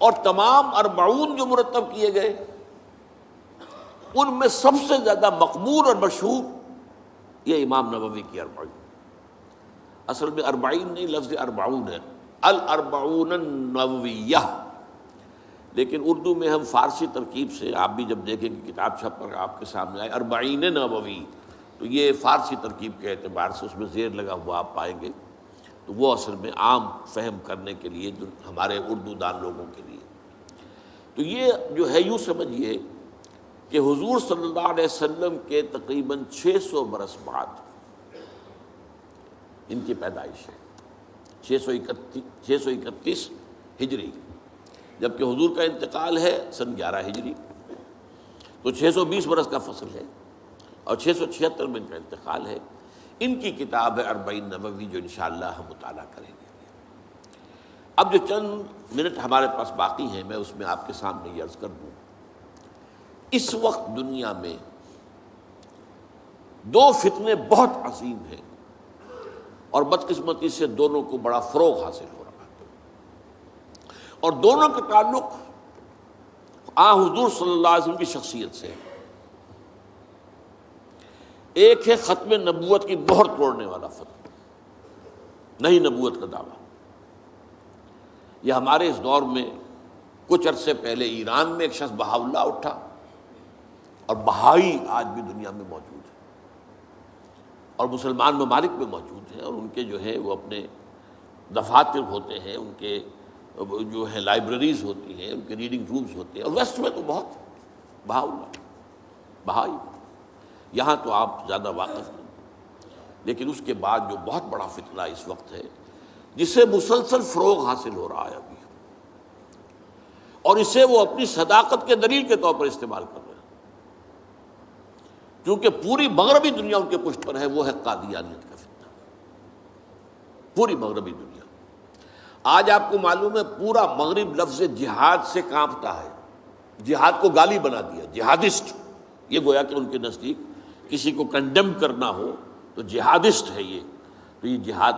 اور تمام 40 جو مرتب کیے گئے ان میں سب سے زیادہ مقبول اور مشہور یہ امام نووی کی 40. اصل میں 40 نہیں، لفظ 40 ہے، الاربعون النوویہ. لیکن اردو میں ہم فارسی ترکیب سے، آپ بھی جب دیکھیں کہ کتاب چھپ کر آپ کے سامنے آئے 40 نووی، تو یہ فارسی ترکیب کے اعتبار سے اس میں زیر لگا ہوا آپ پائیں گے. تو وہ اصل میں عام فہم کرنے کے لیے جو ہمارے اردو دان لوگوں کے لیے، تو یہ جو ہے یوں سمجھیے کہ حضور صلی اللہ علیہ وسلم کے تقریباً 600 برس بعد ان کی پیدائش ہے. 631 ہجری، جبکہ حضور کا انتقال ہے سن 11 ہجری، تو 620 برس کا فصل ہے اور 676 میں ان کا انتقال ہے. ان کی کتاب ہے 40 نووی جو انشاءاللہ ہم مطالعہ کریں گے. اب جو چند منٹ ہمارے پاس باقی ہیں میں اس میں آپ کے سامنے یہ عرض کر دوں. اس وقت دنیا میں 2 فتنے بہت عظیم ہیں اور بدقسمتی سے دونوں کو بڑا فروغ حاصل ہو رہا ہے، اور دونوں کے تعلق حضور صلی اللہ علیہ وسلم کی شخصیت سے. ایک ہے ختم نبوت کی مہر توڑنے والا فتویٰ، نئی نبوت کا دعویٰ. یہ ہمارے اس دور میں کچھ عرصے پہلے ایران میں ایک شخص بہاء اللہ اٹھا، اور بہائی آج بھی دنیا میں موجود ہے اور مسلمان ممالک میں موجود ہیں، اور ان کے جو ہے وہ اپنے دفاتر ہوتے ہیں، ان کے جو ہے لائبریریز ہوتی ہیں، ان کے ریڈنگ رومز ہوتے ہیں. اور ویسٹ میں تو بہت بہاء اللہ بہائی، یہاں تو آپ زیادہ واقف نہیں. لیکن اس کے بعد جو بہت بڑا فتنہ اس وقت ہے جسے مسلسل فروغ حاصل ہو رہا ہے ابھی، اور اسے وہ اپنی صداقت کے دلیل کے طور پر استعمال کر رہے ہیں، کیونکہ پوری مغربی دنیا ان کے پشت پر ہے. وہ ہے قادیانیت کا فتنہ. پوری مغربی دنیا آج آپ کو معلوم ہے پورا مغرب لفظ جہاد سے کانپتا ہے. جہاد کو گالی بنا دیا، جہادسٹ. یہ گویا کہ ان کے نزدیک کسی کو کنڈیم کرنا ہو تو جہادسٹ ہے یہ. تو یہ جہاد،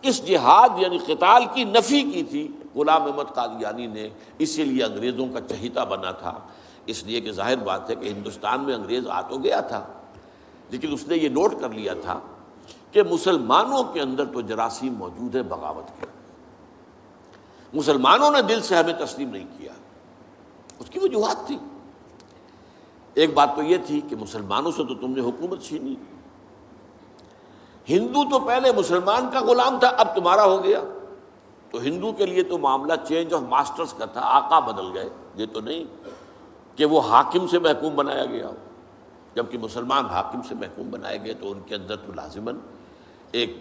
اس جہاد یعنی قتال کی نفی کی تھی غلام احمد قادیانی نے، اسی لیے انگریزوں کا چہیتا بنا تھا. اس لیے کہ ظاہر بات ہے کہ ہندوستان میں انگریز آ تو گیا تھا، لیکن اس نے یہ نوٹ کر لیا تھا کہ مسلمانوں کے اندر تو جراثیم موجود ہے بغاوت کے. مسلمانوں نے دل سے ہمیں تسلیم نہیں کیا. اس کی وجوہات تھی. ایک بات تو یہ تھی کہ مسلمانوں سے تو تم نے حکومت چھینی. ہندو تو پہلے مسلمان کا غلام تھا، اب تمہارا ہو گیا. تو ہندو کے لیے تو معاملہ چینج آف ماسٹرز کا تھا، آقا بدل گئے. یہ تو نہیں کہ وہ حاکم سے محکوم بنایا گیا ہو. جبکہ مسلمان حاکم سے محکوم بنائے گئے تو ان کے اندر تو لازماً ایک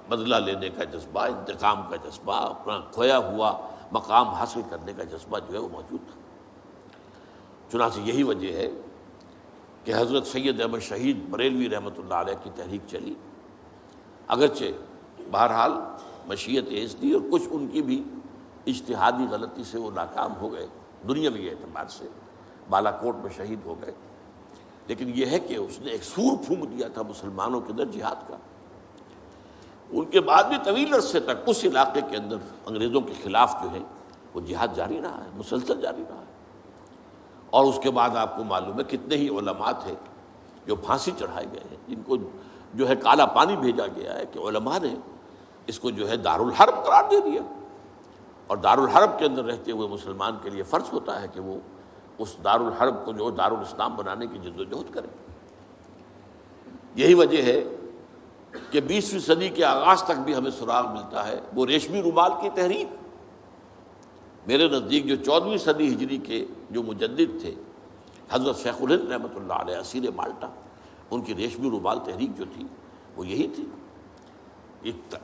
بدلہ لینے کا جذبہ، انتقام کا جذبہ، اپنا کھویا ہوا مقام حاصل کرنے کا جذبہ جو ہے وہ موجود تھا. چنانچہ یہی وجہ ہے کہ حضرت سید احمد شہید بریلوی رحمۃ اللہ علیہ کی تحریک چلی. اگرچہ بہرحال مشیت ایز دی اور کچھ ان کی بھی اجتہادی غلطی سے وہ ناکام ہو گئے دنیاوی اعتبار سے، بالا کوٹ میں شہید ہو گئے. لیکن یہ ہے کہ اس نے ایک سور پھونک دیا تھا مسلمانوں کے اندر جہاد کا. ان کے بعد بھی طویل عرصے تک اس علاقے کے اندر انگریزوں کے خلاف جو ہے وہ جہاد جاری رہا ہے، مسلسل جاری رہا ہے. اور اس کے بعد آپ کو معلوم ہے کتنے ہی علماء تھے جو پھانسی چڑھائے گئے ہیں، جن کو جو ہے کالا پانی بھیجا گیا ہے کہ علماء نے اس کو جو ہے دارالحرب قرار دے دیا. اور دارالحرب کے اندر رہتے ہوئے مسلمان کے لیے فرض ہوتا ہے کہ وہ اس دارالحرب کو جو دارالاسلام بنانے کی جد و جہد کرے. یہی وجہ ہے کہ 20ویں صدی کے آغاز تک بھی ہمیں سراغ ملتا ہے وہ ریشمی رومال کی تحریک. میرے نزدیک جو 14ویں صدی ہجری کے جو مجدد تھے حضرت شیخ الہند رحمۃ اللہ علیہ اسیر مالٹا، ان کی ریشمی رومال تحریک جو تھی وہ یہی تھی،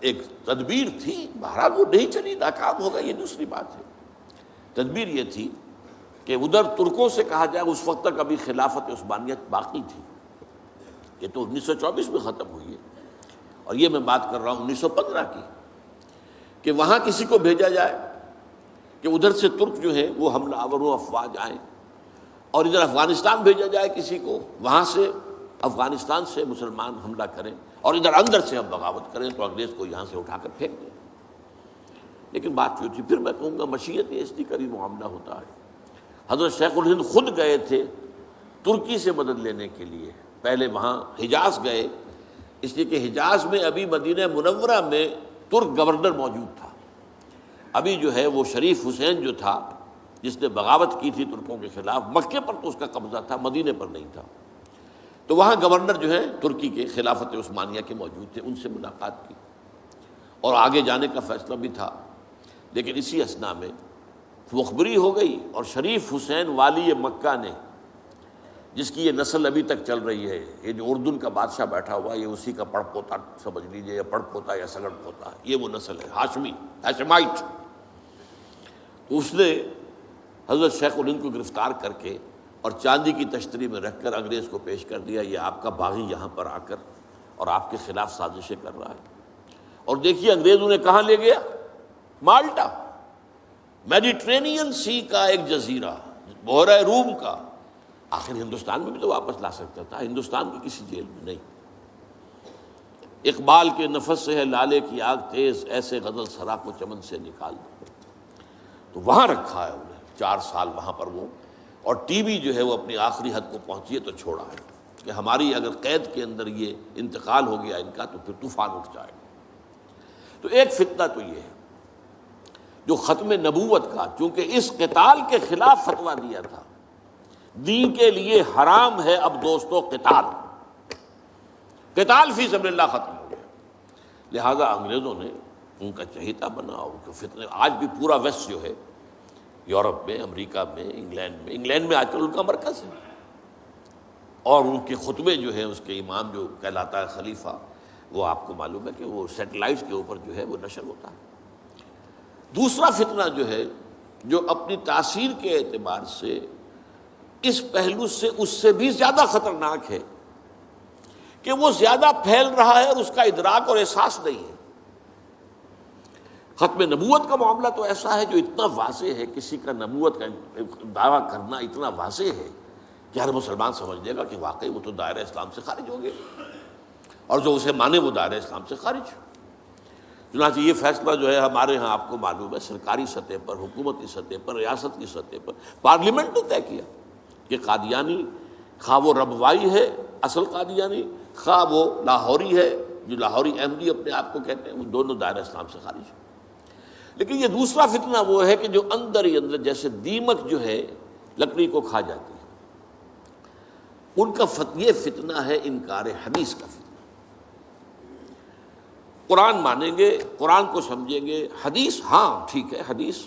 ایک تدبیر تھی، بہرحال وہ نہیں چلی، ناکام ہو گئی، یہ دوسری بات ہے۔ تدبیر یہ تھی کہ ادھر ترکوں سے کہا جائے اس وقت تک ابھی خلافت عثمانیت باقی تھی، یہ تو 1924 میں ختم ہوئی ہے، اور یہ میں بات کر رہا ہوں 1915 کی، کہ وہاں کسی کو بھیجا جائے کہ ادھر سے ترک جو ہے وہ حملہ آور و افواج آئیں، اور ادھر افغانستان بھیجا جائے کسی کو، وہاں سے افغانستان سے مسلمان حملہ کریں اور ادھر اندر سے ہم بغاوت کریں تو انگریز کو یہاں سے اٹھا کر پھینک دیں۔ لیکن بات جو تھی، پھر میں کہوں گا مشیت ایسی کبھی معاملہ ہوتا ہے۔ حضرت شیخ الہند خود گئے تھے ترکی سے مدد لینے کے لیے، پہلے وہاں حجاز گئے، اس لیے کہ حجاز میں ابھی مدینہ منورہ میں ترک گورنر موجود تھا، ابھی جو ہے وہ شریف حسین جو تھا جس نے بغاوت کی تھی ترکوں کے خلاف، مکے پر تو اس کا قبضہ تھا، مدینہ پر نہیں تھا، تو وہاں گورنر جو ہے ترکی کے خلافت عثمانیہ کے موجود تھے، ان سے ملاقات کی اور آگے جانے کا فیصلہ بھی تھا۔ لیکن اسی اثناء میں مخبری ہو گئی، اور شریف حسین والی مکہ نے، جس کی یہ نسل ابھی تک چل رہی ہے، یہ جو اردن کا بادشاہ بیٹھا ہوا، یہ اسی کا پڑ پوتا سمجھ لیجئے، یا پڑ پوتا یا سگڑ پوتا، یہ وہ نسل ہے ہاشمی، ہاشمائٹ۔ تو اس نے حضرت شیخ الہند کو گرفتار کر کے اور چاندی کی تشتری میں رکھ کر انگریز کو پیش کر دیا، یہ آپ کا باغی یہاں پر آ کر اور آپ کے خلاف سازشیں کر رہا ہے۔ اور دیکھیے انگریز انہیں کہاں لے گیا، مالٹا، میڈیٹرینین سی کا ایک جزیرہ، بحیرہ روم کا۔ آخر ہندوستان میں بھی تو واپس لا سکتا تھا، ہندوستان کی کسی جیل میں نہیں۔ اقبال کے نفس سے ہے لالے کی آگ تیز، ایسے غزل سرا کو چمن سے نکال دو، تو وہاں رکھا ہے انہیں 4 سال وہاں پر وہ، اور ٹی وی جو ہے وہ اپنی آخری حد کو پہنچی ہے تو چھوڑا ہے کہ ہماری اگر قید کے اندر یہ انتقال ہو گیا ان کا تو پھر طوفان اٹھ جائے گا۔ تو ایک فتنہ تو یہ ہے جو ختم نبوت کا، چونکہ اس قتال کے خلاف فتویٰ دیا تھا، دین کے لیے حرام ہے اب دوستو قتال، قتال فی سبیل اللہ ختم ہو گیا، لہذا انگریزوں نے ان کا چہیتا بنا، ان کے فتنے آج بھی پورا ویسٹ جو ہے، یورپ میں، امریکہ میں، انگلینڈ میں آج کل ان کا مرکز ہے، اور ان کے خطبے جو ہیں، اس کے امام جو کہلاتا ہے خلیفہ، وہ آپ کو معلوم ہے کہ وہ سیٹلائٹس کے اوپر جو ہے وہ نشر ہوتا ہے۔ دوسرا فتنہ جو ہے، جو اپنی تاثیر کے اعتبار سے اس پہلو سے اس سے بھی زیادہ خطرناک ہے کہ وہ زیادہ پھیل رہا ہے اور اس کا ادراک اور احساس نہیں ہے۔ ختم نبوت کا معاملہ تو ایسا ہے جو اتنا واضح ہے، کسی کا نبوت کا دعویٰ کرنا اتنا واضح ہے کہ ہر مسلمان سمجھ لے گا کہ واقعی وہ تو دائرہ اسلام سے خارج ہو گئے، اور جو اسے مانے وہ دائرہ اسلام سے خارج۔ چنانچہ یہ فیصلہ جو ہے ہمارے ہاں آپ کو معلوم ہے، سرکاری سطح پر، حکومتی سطح پر، ریاست کی سطح پر، پارلیمنٹ نے طے کیا کہ قادیانی خواہ وہ ربوائی ہے اصل قادیانی، خواہ وہ لاہوری ہے جو لاہوری احمدی اپنے آپ کو کہتے ہیں، وہ دونوں دائرہ اسلام سے خارج ہیں۔ لیکن یہ دوسرا فتنہ وہ ہے کہ جو اندر ہی اندر جیسے دیمک جو ہے لکڑی کو کھا جاتی ہے، ان کا یہ فتنہ ہے انکار حدیث کا فتنہ۔ قرآن مانیں گے، قرآن کو سمجھیں گے، حدیث ہاں ٹھیک ہے، حدیث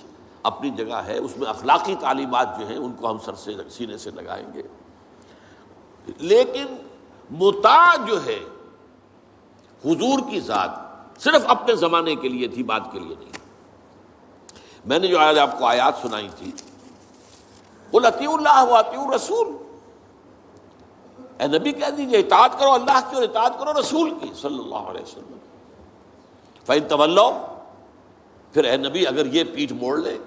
اپنی جگہ ہے، اس میں اخلاقی تعلیمات جو ہیں ان کو ہم سر سے سینے سے لگائیں گے، لیکن مطاع جو ہے حضور کی ذات صرف اپنے زمانے کے لیے تھی، بعد کے لیے نہیں۔ میں نے جو آج آپ کو آیات سنائی تھی، قل اطیعوا اللہ واطیعوا الرسول، اے نبی کہہ دیجیے اطاعت کرو اللہ کی اور اطاعت کرو رسول کی صلی اللہ علیہ وسلم۔ فَإِن تَوَلَّوْا، پھر اے نبی اگر یہ پیٹھ موڑ لے،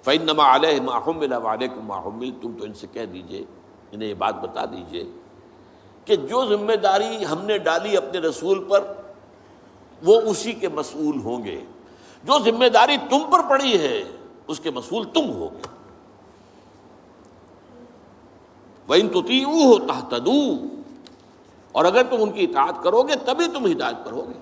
فَإِنَّمَا عَلَيْهِ مَا حُمِّلَ وَعَلَيْكُمْ مَا حُمِّلْتُمْ، تو ان سے کہہ دیجیے، انہیں یہ بات بتا دیجیے کہ جو ذمہ داری ہم نے ڈالی اپنے رسول پر وہ اسی کے مسئول ہوں گے، جو ذمہ داری تم پر پڑی ہے اس کے مسئول تم ہوگے۔ وَإِن تُطِيعُوهُ تَهْتَدُوا، اور اگر تم ان کی اطاعت کرو گے تبھی تم ہدایت پر ہوگے۔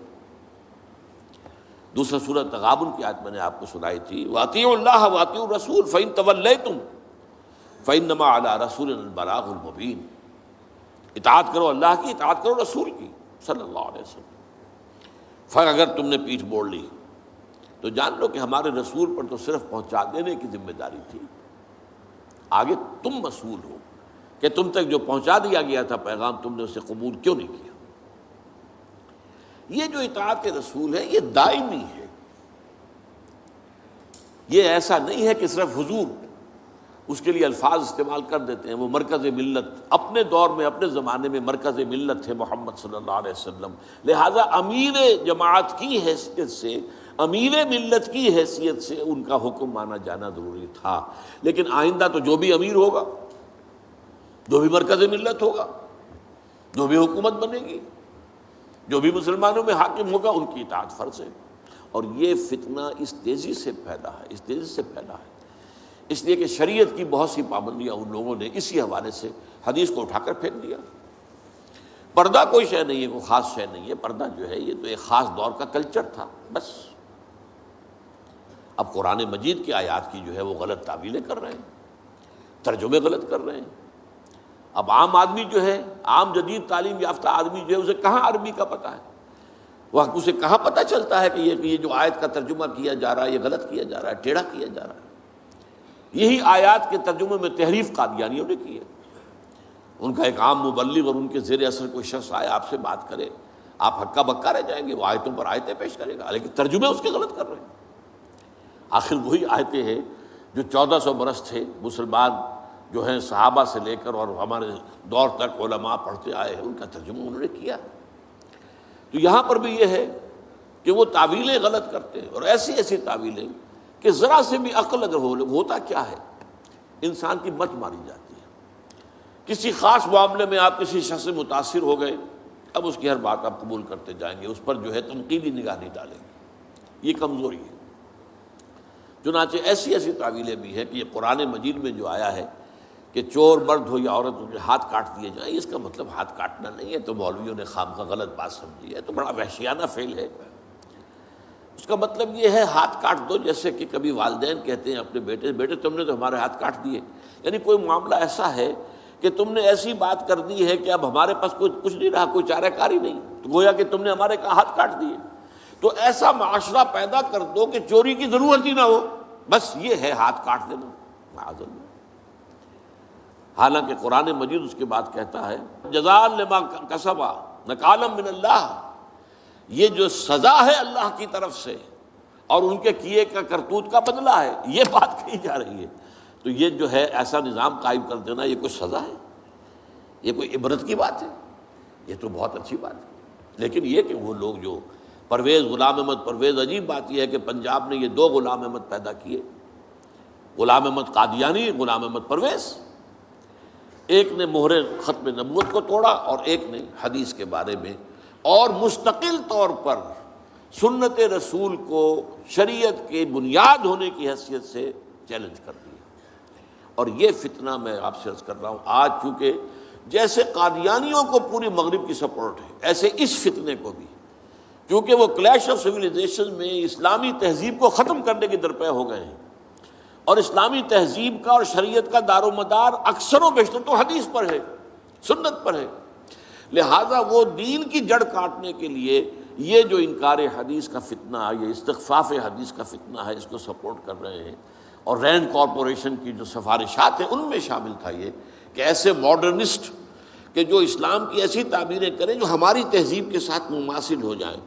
دوسرا سورۃ تغابن کی آیت میں نے آپ کو سنائی تھی، وَأَطِيعُوا اللَّهَ وَأَطِيعُوا الرَّسُولَ فَإِن تَوَلَّيْتُمْ فَإِنَّمَا عَلَىٰ رَسُولِنَا الْبَلَاغُ الْمُبِينُ، اطاعت کرو اللہ کی، اطاعت کرو رسول کی صلی اللہ علیہ وسلم۔ پھر اگر تم نے پیٹھ موڑ لی تو جان لو کہ ہمارے رسول پر تو صرف پہنچا دینے کی ذمہ داری تھی، آگے تم مسئول ہو کہ تم تک جو پہنچا دیا گیا تھا پیغام تم نے اسے قبول کیوں نہیں کیا۔ یہ جو اطاعت رسول ہے یہ دائمی ہے، یہ ایسا نہیں ہے کہ صرف حضور اس کے لیے الفاظ استعمال کر دیتے ہیں۔ وہ مرکز ملت اپنے دور میں، اپنے زمانے میں مرکز ملت تھے محمد صلی اللہ علیہ وسلم، لہذا امیر جماعت کی حیثیت سے، امیر ملت کی حیثیت سے ان کا حکم مانا جانا ضروری تھا۔ لیکن آئندہ تو جو بھی امیر ہوگا، جو بھی مرکز ملت ہوگا، جو بھی حکومت بنے گی، جو بھی مسلمانوں میں حاکم ہوگا، ان کی اطاعت فرض ہے۔ اور یہ فتنہ اس تیزی سے پھیلا ہے، اس تیزی سے پھیلا ہے، اس لیے کہ شریعت کی بہت سی پابندیاں ان لوگوں نے اسی حوالے سے حدیث کو اٹھا کر پھینک دیا۔ پردہ کوئی شے نہیں ہے، کوئی خاص شے نہیں ہے، پردہ جو ہے یہ تو ایک خاص دور کا کلچر تھا بس۔ اب قرآن مجید کی آیات کی جو ہے وہ غلط تعویلیں کر رہے ہیں، ترجمے غلط کر رہے ہیں۔ اب عام آدمی جو ہے، عام جدید تعلیم یافتہ آدمی جو ہے، اسے کہاں عربی کا پتہ ہے؟ وہ اسے کہاں پتہ چلتا ہے کہ یہ جو آیت کا ترجمہ کیا جا رہا ہے یہ غلط کیا جا رہا ہے، ٹیڑھا کیا جا رہا ہے؟ یہی آیات کے ترجمے میں تحریف قادیانیوں نے کی ہے۔ ان کا ایک عام مبلغ اور ان کے زیر اثر کوئی شخص آئے آپ سے بات کرے، آپ ہکا بکا رہ جائیں گے، وہ آیتوں پر آیتیں پیش کرے گا، لیکن ترجمے اس کے غلط کر رہے ہیں۔ آخر وہی آیتیں ہیں جو 1400 برس تھے مسلمان جو ہیں صحابہ سے لے کر اور ہمارے دور تک علماء پڑھتے آئے ہیں، ان کا ترجمہ انہوں نے کیا۔ تو یہاں پر بھی یہ ہے کہ وہ تعویلیں غلط کرتے ہیں، اور ایسی ایسی تعویلیں کہ ذرا سے بھی عقل اگر ہوتا کیا ہے، انسان کی مت ماری جاتی ہے۔ کسی خاص معاملے میں آپ کسی شخص سے متاثر ہو گئے، اب اس کی ہر بات آپ قبول کرتے جائیں گے، اس پر جو ہے تنقیدی نگاہ نہیں ڈالیں گے، یہ کمزوری ہے۔ چنانچہ ایسی ایسی تعویلیں بھی ہیں کہ یہ قرآن مجید میں جو آیا ہے کہ چور مرد ہو یا عورت ہو ہاتھ کاٹ دیے جائیں، اس کا مطلب ہاتھ کاٹنا نہیں ہے، تو مولویوں نے خامخواہ غلط بات سمجھی ہے، تو بڑا وحشیانہ فعل ہے۔ اس کا مطلب یہ ہے ہاتھ کاٹ دو، جیسے کہ کبھی والدین کہتے ہیں اپنے بیٹے تم نے تو ہمارے ہاتھ کاٹ دیے، یعنی کوئی معاملہ ایسا ہے کہ تم نے ایسی بات کر دی ہے کہ اب ہمارے پاس کچھ نہیں رہا، کوئی چارہ کاری نہیں، تو گویا کہ تم نے ہمارے ہاتھ کاٹ دیے۔ تو ایسا معاشرہ پیدا کر دو کہ چوری کی ضرورت ہی نہ ہو، بس یہ ہے ہاتھ کاٹ دینا، معاذ اللہ۔ حالانکہ قرآن مجید اس کے بعد کہتا ہے جزاء لما کسبا نکالا من اللہ، یہ جو سزا ہے اللہ کی طرف سے اور ان کے کیے کا کرتوت کا بدلہ ہے، یہ بات کہی جا رہی ہے۔ تو یہ جو ہے ایسا نظام قائم کر دینا، یہ کوئی سزا ہے؟ یہ کوئی عبرت کی بات ہے؟ یہ تو بہت اچھی بات ہے۔ لیکن یہ کہ وہ لوگ جو پرویز غلام احمد پرویز، عجیب بات یہ ہے کہ پنجاب نے یہ دو غلام احمد پیدا کیے، غلام احمد قادیانی، غلام احمد پرویز۔ ایک نے مہر ختم نبوت کو توڑا اور ایک نے حدیث کے بارے میں اور مستقل طور پر سنت رسول کو شریعت کے بنیاد ہونے کی حیثیت سے چیلنج کر دیا۔ اور یہ فتنہ میں آپ سے عرض کر رہا ہوں، آج چونکہ جیسے قادیانیوں کو پوری مغرب کی سپورٹ ہے، ایسے اس فتنے کو بھی، کیونکہ وہ کلیش آف سویلائزیشن میں اسلامی تہذیب کو ختم کرنے کے درپے ہو گئے ہیں، اور اسلامی تہذیب کا اور شریعت کا دار و مدار اکثر و بیشتر تو حدیث پر ہے، سنت پر ہے، لہذا وہ دین کی جڑ کاٹنے کے لیے یہ جو انکار حدیث کا فتنہ، یہ استخفاف حدیث کا فتنہ ہے، اس کو سپورٹ کر رہے ہیں۔ اور رینڈ کارپوریشن کی جو سفارشات ہیں ان میں شامل تھا یہ کہ ایسے ماڈرنسٹ کہ جو اسلام کی ایسی تعبیریں کریں جو ہماری تہذیب کے ساتھ مماثل ہو جائیں،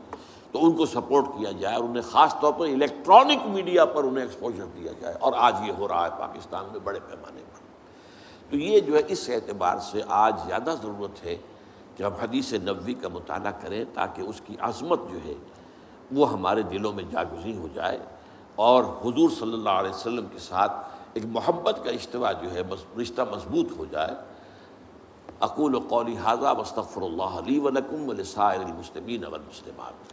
تو ان کو سپورٹ کیا جائے، اور انہیں خاص طور پر الیکٹرانک میڈیا پر انہیں ایکسپوجر دیا جائے، اور آج یہ ہو رہا ہے پاکستان میں بڑے پیمانے پر۔ تو یہ جو ہے اس اعتبار سے آج زیادہ ضرورت ہے کہ ہم حدیث نبوی کا مطالعہ کریں، تاکہ اس کی عظمت جو ہے وہ ہمارے دلوں میں جاگزیں ہو جائے، اور حضور صلی اللہ علیہ وسلم کے ساتھ ایک محبت کا اشتوا جو ہے رشتہ مضبوط ہو جائے۔ اقول قولی ھذا واستغفر اللہ لی ولکم ولسائر المسلمین والمسلمات۔